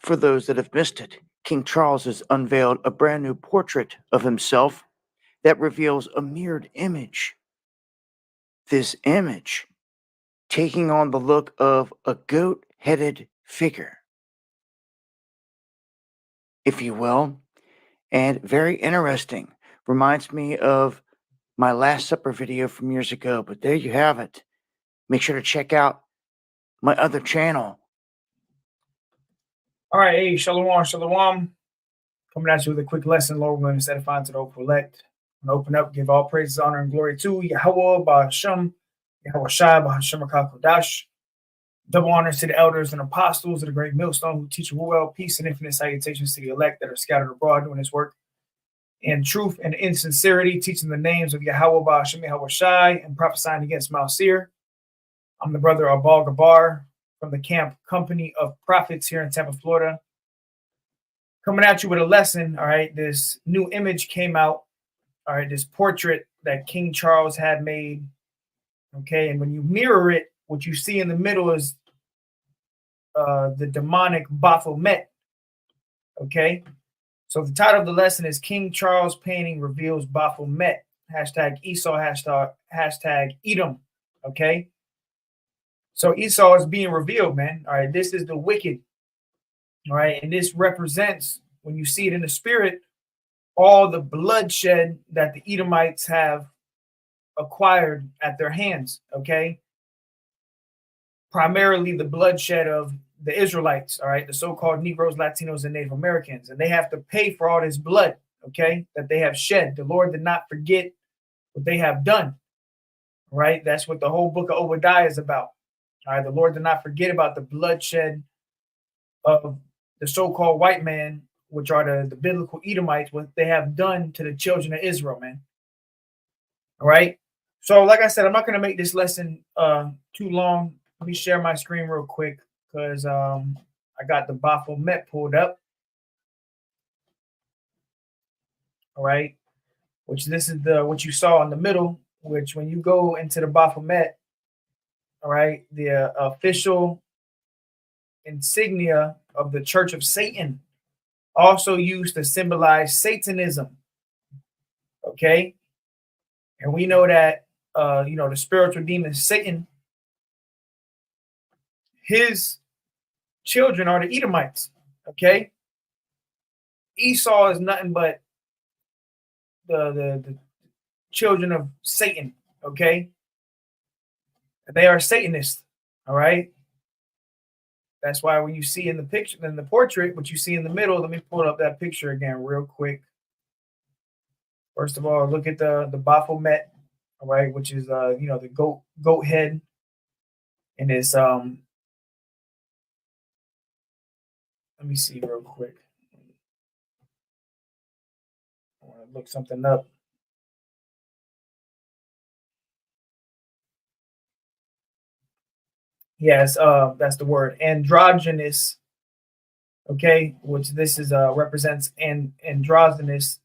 For those that have missed it, King Charles has unveiled a brand new portrait of himself that reveals a mirrored image. This image taking on the look of a goat headed figure, if you will, and very interesting. Reminds me of my Last Supper video from years ago, but there you have it. Make sure to check out my other channel. All right, hey, shalom, shalom. Coming at you with a quick lesson, Lord, we're going to set it fine to the hopeful elect. And open up, give all praises, honor, and glory to Yahweh, Ba'ashem, Yahweh Shai, Ba'ashem, Kodash. Double honors to the elders and apostles of the great millstone who teach well, peace and infinite salutations to the elect that are scattered abroad doing his work in truth and in sincerity, teaching the names of Yahweh, Ba'ashem, Yahweh Shai, and prophesying against Mount Seir. I'm the brother Abal Gabar from the Camp Company of Prophets here in Tampa, Florida. Coming at you with a lesson, all right? This new image came out, all right? This portrait that King Charles had made, okay? And when you mirror it, what you see in the middle is the demonic Baphomet, okay? So the title of the lesson is King Charles Painting Reveals Baphomet, hashtag Esau, hashtag Edom, okay? So Esau is being revealed, man. All right, this is the wicked. All right, and this represents, when you see it in the spirit, all the bloodshed that the Edomites have acquired at their hands, okay? Primarily the bloodshed of the Israelites, all right, the so-called Negroes, Latinos, and Native Americans. And they have to pay for all this blood, okay, that they have shed. The Lord did not forget what they have done, right? That's what the whole book of Obadiah is about. All right, the Lord did not forget about the bloodshed of the so-called white man, which are the biblical Edomites, what they have done to the children of Israel, man. All right. So, like I said, I'm not going to make this lesson too long. Let me share my screen real quick because I got the Baphomet pulled up. All right. Which this is what you saw in the middle, which when you go into the Baphomet, all right, the official insignia of the Church of Satan, also used to symbolize Satanism. Okay. And we know that, the spiritual demon Satan, his children are the Edomites. Okay. Esau is nothing but the children of Satan. Okay. They are Satanists. All right. That's why when you see in the picture, in the portrait, what you see in the middle, let me pull up that picture again real quick. First of all, look at the Baphomet, all right, which is the goat head, and it's let me see real quick. I want to look something up. Yes, that's the word, androgynous. Okay, which this is represents androgynous.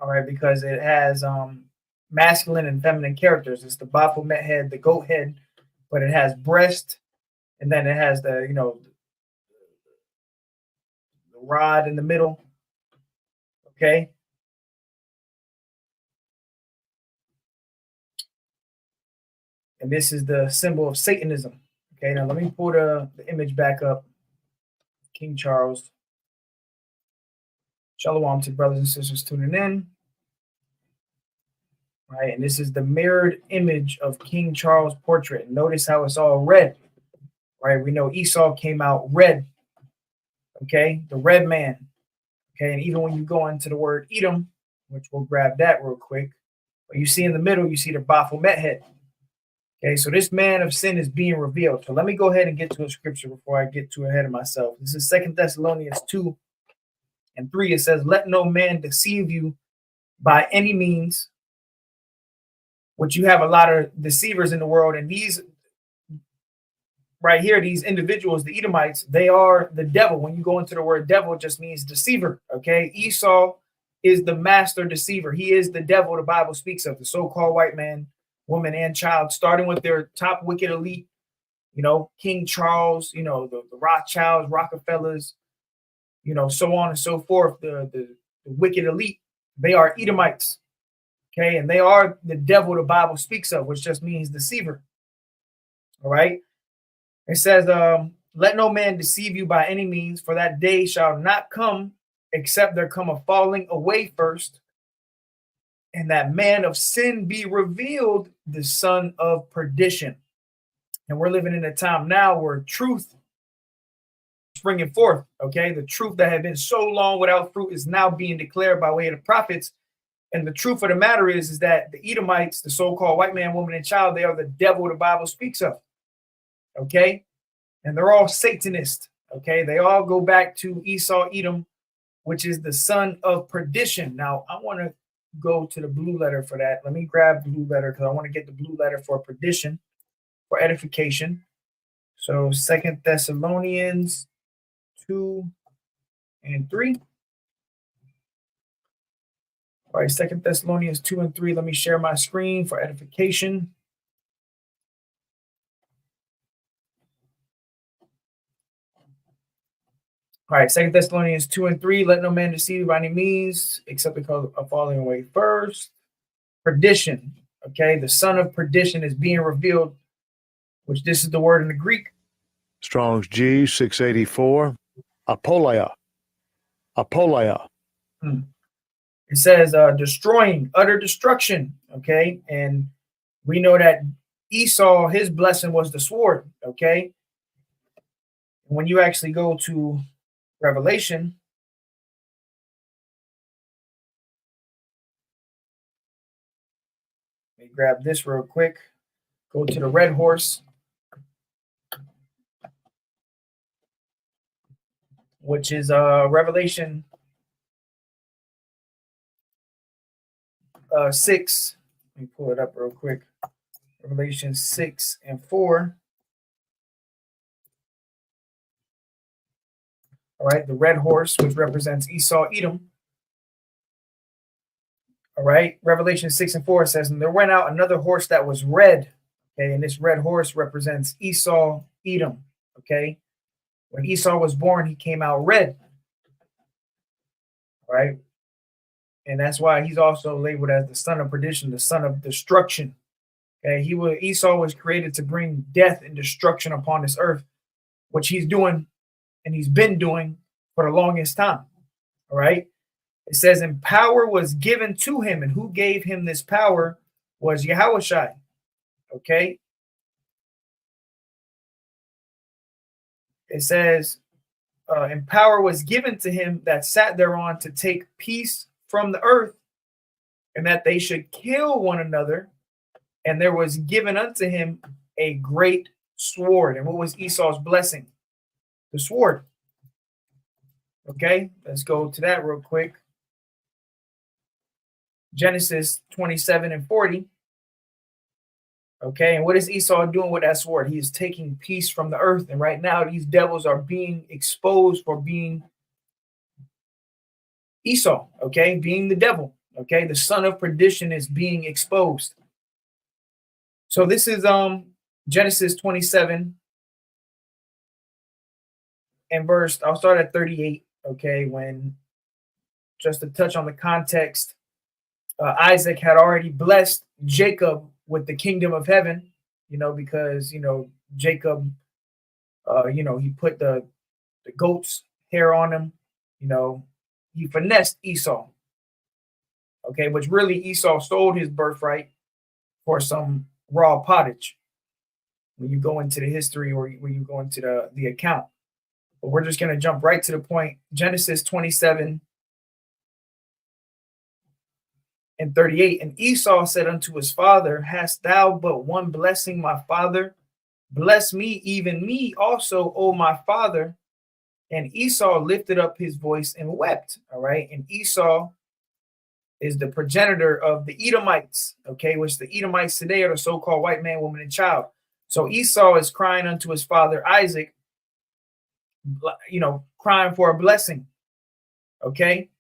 All right, because it has masculine and feminine characters. It's the Baphomet head, the goat head, but it has breast, and then it has the rod in the middle. Okay. And this is the symbol of Satanism. Okay, now let me pull the image back up. King Charles. Shalom to brothers and sisters tuning in. Right, and this is the mirrored image of King Charles' portrait. Notice how it's all red. Right, we know Esau came out red. Okay, the red man. Okay, and even when you go into the word Edom, which we'll grab that real quick, but you see in the middle, you see the Baphomet head. Okay, so this man of sin is being revealed. So let me go ahead and get to a scripture before I get too ahead of myself. This is 2 Thessalonians 2 and 3. It says, let no man deceive you by any means, which you have a lot of deceivers in the world. And these right here, these individuals, the Edomites, they are the devil. When you go into the word devil, it just means deceiver. Okay, Esau is the master deceiver. He is the devil the Bible speaks of, the so-called white man, woman, and child, starting with their top wicked elite King Charles, the Rothschilds, Rockefellers, so on and so forth, the wicked elite, they are Edomites. Okay, and they are the devil the Bible speaks of, which just means deceiver. All right. It says, let no man deceive you by any means, for that day shall not come except there come a falling away first, and that man of sin be revealed, the son of perdition. And we're living in a time now where truth is springing forth. Okay, the truth that had been so long without fruit is now being declared by way of the prophets. And the truth of the matter is that the Edomites, the so-called white man, woman, and child, they are the devil the Bible speaks of. Okay, and they're all Satanists. Okay, they all go back to Esau, Edom, which is the son of perdition. Now, I want to go to the blue letter for that. Let me grab the blue letter because I want to get the blue letter for perdition, for edification. So 2 Thessalonians 2 and 3. All right, 2 Thessalonians 2 and 3. Let me share my screen for edification. All right, 2 Thessalonians 2 and 3. Let no man deceive you by any means, except because of falling away first. Perdition. Okay, the son of perdition is being revealed, which this is the word in the Greek. Strong's G 684. Apoleia. Apoleia. It says destroying, utter destruction. Okay, and we know that Esau, his blessing was the sword. Okay, when you actually go to Revelation, let me grab this real quick. Go to the red horse, which is Revelation 6. Let me pull it up real quick. Revelation 6 and 4. All right, the red horse, which represents Esau, Edom. All right, Revelation 6 and 4 says, and there went out another horse that was red. Okay, and this red horse represents Esau, Edom. Okay, when Esau was born, he came out red. All right, and that's why he's also labeled as the son of perdition, the son of destruction. Okay, Esau was created to bring death and destruction upon this earth, which he's doing. And he's been doing for the longest time. All right. It says, and power was given to him. And who gave him this power was Yahushua. Okay. It says, and power was given to him that sat thereon to take peace from the earth, and that they should kill one another. And there was given unto him a great sword. And what was Esau's blessing? The sword. Okay, let's go to that real quick. Genesis 27 and 40. Okay, and what is Esau doing with that sword? He is taking peace from the earth. And right now, these devils are being exposed for being Esau, okay, being the devil. Okay, the son of perdition is being exposed. So this is Genesis 27 and verse, I'll start at 38, okay, when, just to touch on the context, Isaac had already blessed Jacob with the kingdom of heaven, because, Jacob, he put the goat's hair on him, he finessed Esau, okay, which really Esau stole his birthright for some raw pottage when you go into the history or when you go into the account. But we're just going to jump right to the point. Genesis 27 and 38. And Esau said unto his father, hast thou but one blessing, my father? Bless me, even me also, O my father. And Esau lifted up his voice and wept. All right. And Esau is the progenitor of the Edomites, okay, which the Edomites today are the so-called white man, woman, and child. So Esau is crying unto his father Isaac, crying for a blessing, okay,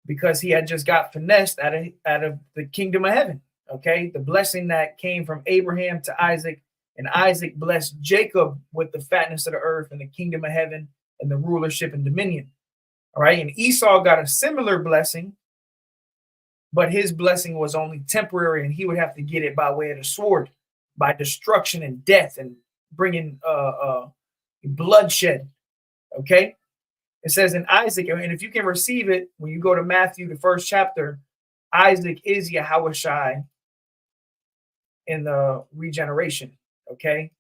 because he had just got finessed out of the kingdom of heaven, okay, the blessing that came from Abraham to Isaac And Isaac blessed Jacob with the fatness of the earth and the kingdom of heaven and the rulership and dominion. All right. And Esau got a similar blessing, but his blessing was only temporary, and he would have to get it by way of the sword, by destruction and death and bringing bloodshed. Okay. It says in Isaac, and if you can receive it, when you go to Matthew, the 1st chapter, Isaac is Yahushai in the regeneration. Okay.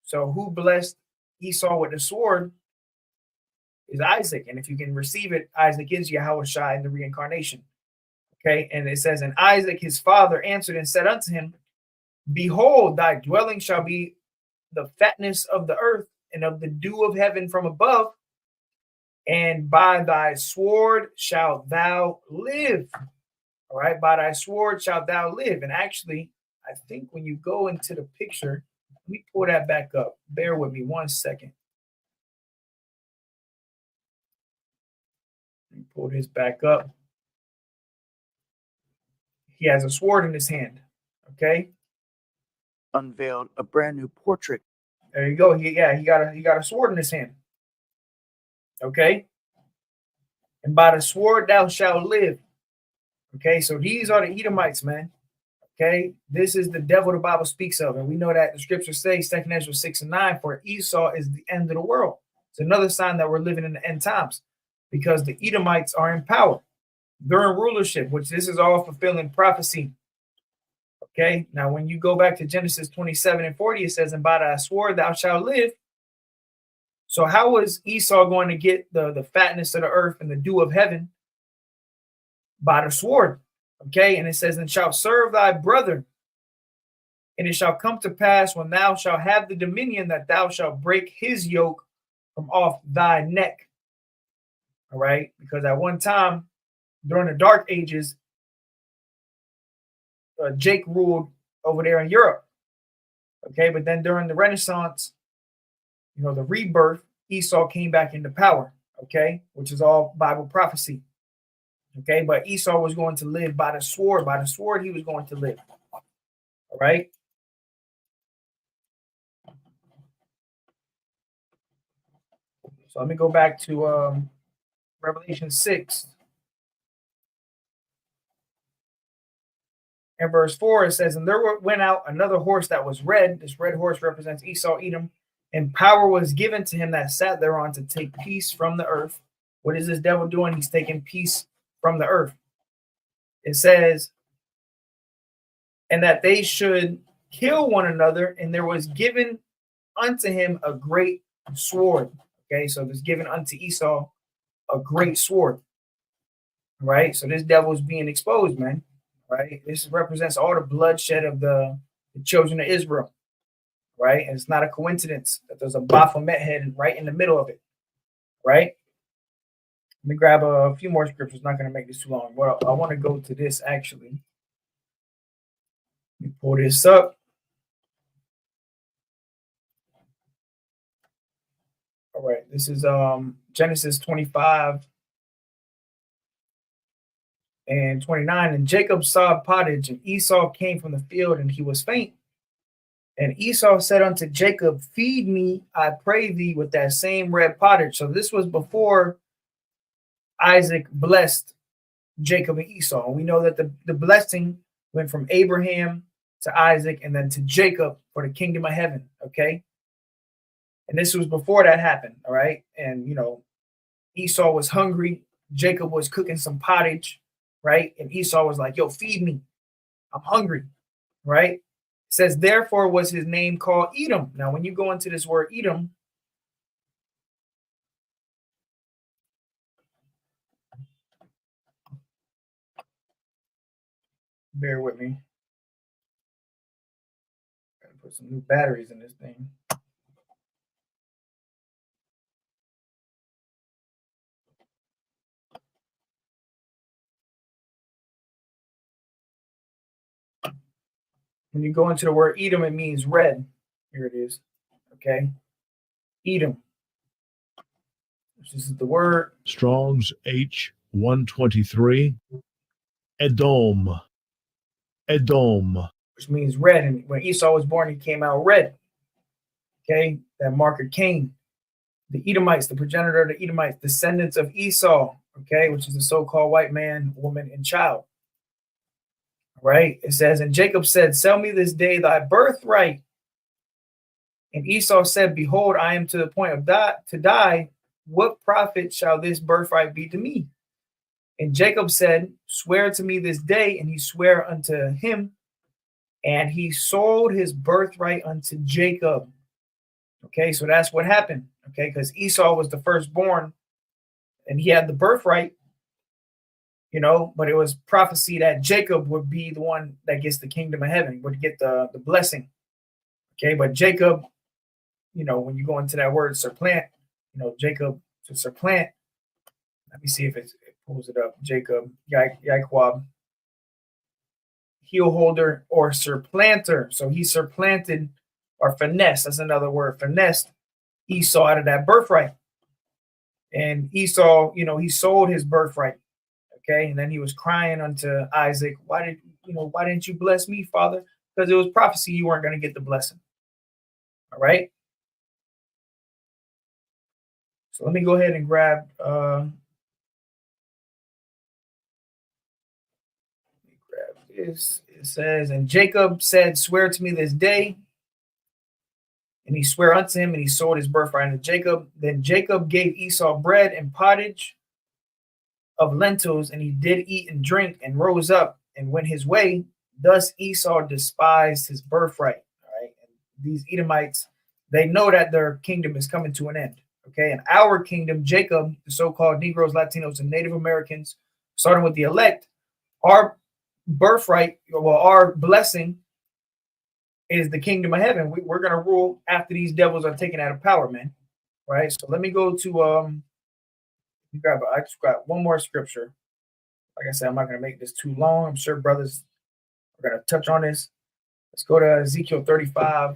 So who blessed Esau with the sword is Isaac. And if you can receive it, Isaac is Yahushai in the reincarnation. Okay. And it says, and Isaac, his father, answered and said unto him, behold, thy dwelling shall be the fatness of the earth and of the dew of heaven from above, and by thy sword shalt thou live. All right, by thy sword shalt thou live. And actually, I think when you go into the picture, let me pull that back up. Bear with me 1 second. Let me pull this back up. He has a sword in his hand. Okay. Unveiled a brand new portrait. There you go. He got a sword in his hand. Okay. And by the sword thou shalt live. Okay. So these are the Edomites, man. Okay. This is the devil the Bible speaks of. And we know that the scriptures say, 2 Ezra 6:9, for Esau is the end of the world. It's another sign that we're living in the end times, because the Edomites are in power. They're in rulership, which this is all fulfilling prophecy. Okay. Now, when you go back to Genesis 27:40, it says, and by thy sword thou shalt live. So how was Esau going to get the fatness of the earth and the dew of heaven? By the sword. Okay. And it says, and shalt serve thy brother. And it shall come to pass when thou shalt have the dominion that thou shalt break his yoke from off thy neck. All right. Because at one time during the Dark Ages, Jake ruled over there in Europe. Okay. But then during the Renaissance, the rebirth, Esau came back into power. Okay. Which is all Bible prophecy. Okay. But Esau was going to live by the sword. By the sword, he was going to live. All right. So let me go back to Revelation 6. In verse 4, it says, and there went out another horse that was red. This red horse represents Esau, Edom. And power was given to him that sat thereon to take peace from the earth. What is this devil doing? He's taking peace from the earth. It says, and that they should kill one another. And there was given unto him a great sword. Okay, so there's given unto Esau a great sword. Right? So this devil is being exposed, man. Right? This represents all the bloodshed of the children of Israel. Right? And it's not a coincidence that there's a Baphomet head right in the middle of it. Right? Let me grab a few more scriptures. Not going to make this too long. Well, I want to go to this actually. Let me pull this up. All right. This is Genesis 25. And 29, and Jacob saw pottage, and Esau came from the field, and he was faint. And Esau said unto Jacob, feed me, I pray thee, with that same red pottage. So this was before Isaac blessed Jacob and Esau. And we know that the blessing went from Abraham to Isaac and then to Jacob for the kingdom of heaven. Okay. And this was before that happened. All right. And, Esau was hungry. Jacob was cooking some pottage. Right. And Esau was like, yo, feed me. I'm hungry. Right. It says, therefore was his name called Edom. Now, when you go into this word Edom, bear with me. Gotta put some new batteries in this thing. When you go into the word Edom, it means red. Here it is. Okay. Edom. This is the word. Strong's H123. Edom. Which means red. And when Esau was born, he came out red. Okay, that marker Cain. The Edomites, the progenitor of the Edomites, descendants of Esau, okay, which is the so-called white man, woman, and child. Right? It says, and Jacob said, sell me this day thy birthright. And Esau said, behold, I am to the point of to die. What profit shall this birthright be to me? And Jacob said, swear to me this day. And he sware unto him, and he sold his birthright unto Jacob. Okay, so that's what happened. Okay, because Esau was the firstborn and he had the birthright, you know, but it was prophecy that Jacob would be the one that gets the kingdom of heaven, would get the blessing. Okay, but Jacob, you know, when you go into that word supplant, you know, Jacob to supplant. Let me see if it pulls it up. Jacob, Yaquab, heel holder or supplanter. So he supplanted or finesse. That's another word, finessed Esau out of that birthright. And Esau, you know, he sold his birthright. Okay, and then he was crying unto Isaac, why didn't you bless me, Father? Because it was prophecy you weren't going to get the blessing. All right. So let me go ahead and grab this. It says, and Jacob said, swear to me this day. And he sware unto him, and he sold his birthright unto Jacob. Then Jacob gave Esau bread and pottage of lentils, and he did eat and drink and rose up and went his way. Thus Esau despised his birthright. All right. And these Edomites, they know that their kingdom is coming to an end. Okay. And our kingdom, Jacob, the so-called Negroes, Latinos, and Native Americans, starting with the elect, our birthright, well, our blessing is the kingdom of heaven. We're going to rule after these devils are taken out of power, man. Right. So let me go to I just got one more scripture. Like I said, I'm not going to make this too long. I'm sure brothers are going to touch on this. Let's go to Ezekiel 35.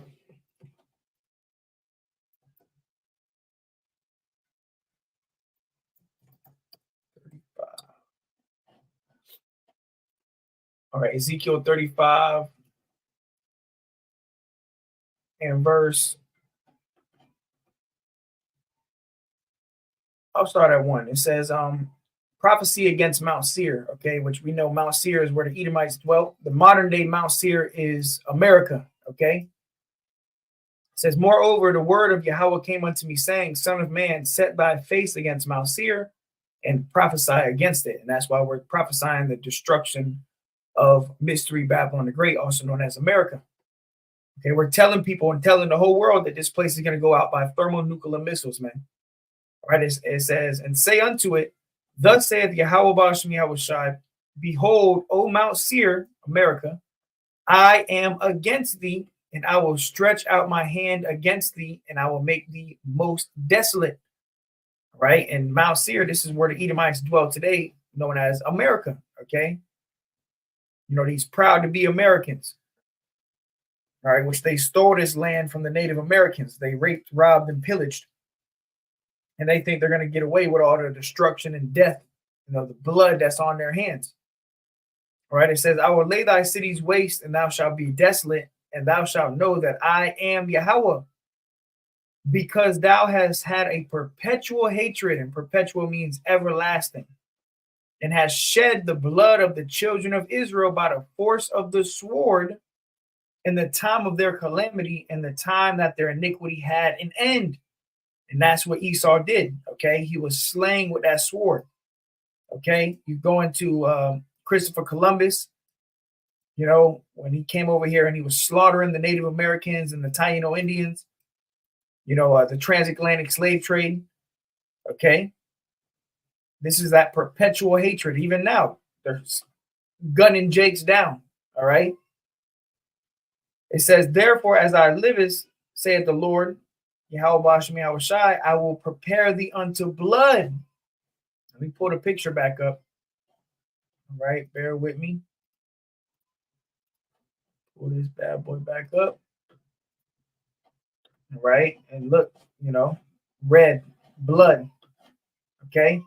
All right, Ezekiel 35 and verse. I'll start at 1. It says, prophecy against Mount Seir, okay, which we know Mount Seir is where the Edomites dwelt. The modern day Mount Seir is America, okay? It says, moreover, the word of Yahweh came unto me, saying, son of man, set thy face against Mount Seir and prophesy against it. And that's why we're prophesying the destruction of Mystery Babylon the Great, also known as America. Okay, we're telling people and telling the whole world that this place is going to go out by thermonuclear missiles, man. All right, it says, and say unto it, thus saith Yahweh Ba'ashem Yahweh Shai, behold, O Mount Seir, America, I am against thee, and I will stretch out my hand against thee, and I will make thee most desolate. Right? And Mount Seir, this is where the Edomites dwell today, known as America. Okay. You know, these proud to be Americans. All right, which they stole this land from the Native Americans. They raped, robbed, and pillaged. And they think they're going to get away with all the destruction and death, you know, the blood that's on their hands. All right, it says, I will lay thy cities waste, and thou shalt be desolate, and thou shalt know that I am Yahweh, because thou hast had a perpetual hatred, and perpetual means everlasting, and hast shed the blood of the children of Israel by the force of the sword in the time of their calamity, and the time that their iniquity had an end. And that's what Esau did. Okay, he was slain with that sword. Okay, you go into Christopher Columbus, you know, when he came over here and he was slaughtering the Native Americans and the Taino Indians, you know, the transatlantic slave trade. Okay, this is that perpetual hatred. Even now, they're gunning Jakes down. All right. It says, therefore, as I livest, saith the Lord, Yahweh Ba'ashem Yahweh Shai, I will prepare thee unto blood. Let me pull the picture back up. All right, bear with me. Pull this bad boy back up. All right, and look, you know, red, blood. Okay.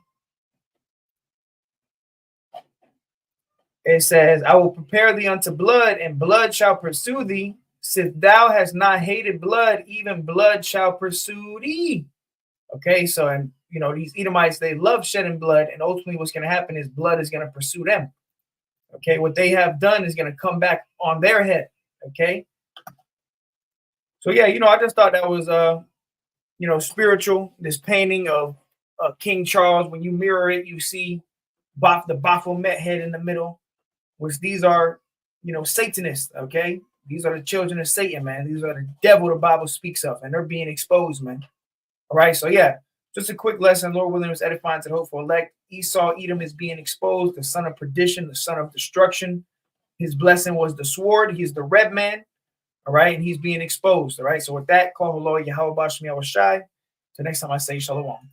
It says, I will prepare thee unto blood, and blood shall pursue thee If thou hast not hated blood, even blood shall pursue thee. Okay, so, and you know, these Edomites, they love shedding blood, and ultimately what's going to happen is blood is going to pursue them. Okay, what they have done is going to come back on their head. Okay, so yeah, you know, I just thought that was you know, spiritual. This painting of King Charles, when you mirror it, you see the Baphomet head in the middle, which these are, you know, Satanists. Okay, these are the children of Satan, man. These are the devil the Bible speaks of, and they're being exposed, man. All right, so yeah, just a quick lesson. Lord willing, was edifying to the hopeful elect. Esau, Edom is being exposed, the son of perdition, the son of destruction. His blessing was the sword. He's the red man. All right, and he's being exposed. All right, so with that, call Lord Yahweh Bashmi Awashai. Till next time I say Shalom.